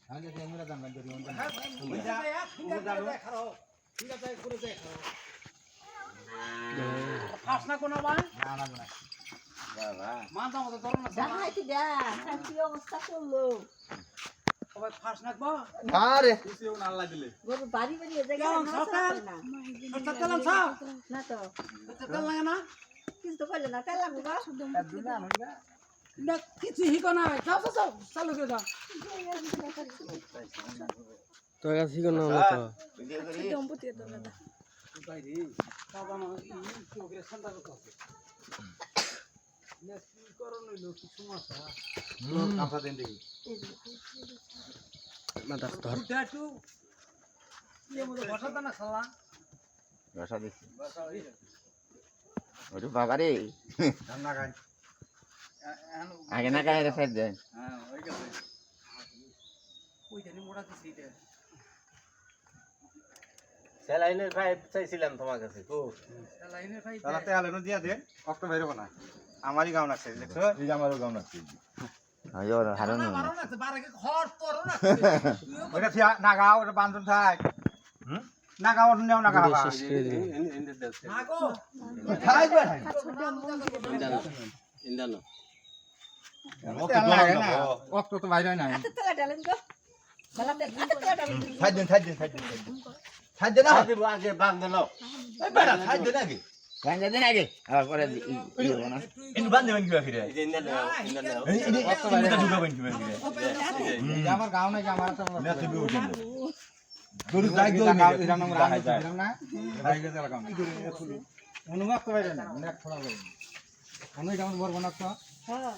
আগে ক্যামেরা দাম ধরি ওন হ্যাঁ ওই যায় ফিঙ্গার খাও ঠিক আছে করে যায় খাও ফাস না কোনা বা না না না বাবা মানতা মতো ধরো না দেখাইতে দেখ কি অবস্থা করলো সবাই ফাস নাকবো আরে কিছুও না আল্লাহ দিলে গরু বাড়ি বাড়ি এই জায়গায় কেমন সকাল? না সকাল কালাম সব না তো সকাল লাগে না কিছু তো কইলে না তাই লাগবে গো দুনা হইবা না কিছু হিকো না যাও যাও যাও চালু করে দাও তোর কাছে কি না হলো তো ভিডিও করি বাইরে বাবা মা কি ওকে সন্তান আছে না কি করো নইলো কিছু মাথা কাঁচা দেন দেখি মাথা ধর দুটা একটু ইয়ে মতো বসাতে না খালা রসা দেখি বসা ওই ওরে বাবা রে রান্না খাই আগে না কায় রেখে দেন হ্যাঁ ওই গেছে ওই জানি মোড়া দিছি এটা স্যালাইনের পাইপ চাইছিলাম তোমার কাছে খুব লাইনের ভাই তাহলে তেল দিয়া দে কষ্ট বাইরে না আমারই গাম লাগছে দেখছো এই আমারও গাম লাগছে আইও হারন না মারো না বারে ঘর তোর না ওটা ফিয়া নাগা ওটা বান্ধন থাক নাগা ওটা নেও নাগা বাবা শেষ করে দিল না গো থাক বে ইন্দানো তেল লাগে না কষ্ট তো বাইরে নাই হাতে তেলা ডালেন গো বেলাতে হাতে তেলা ডালেন থাক দে না আগে আগে বাঁধ দিল এই বেটা থাক দে নাকি গাঞ্জা দে নাকি আর পরে ইও না ইন বান্ধে বান্ধি ফিরে ইন্দানো ইন্দানো এই কষ্ট বাইরে ঢুকা বান্ধি ফিরে আমার গাঁও নাই আমার তো না তুমি উঠে গরু যাই গো না এরা নাম রান্না দিলাম না ভাই গেছে লাগাম অনুমাক তো বাইরে না অনেক ফড়া করে অনেক কেমন বড় বানাচ্ছ হ্যাঁ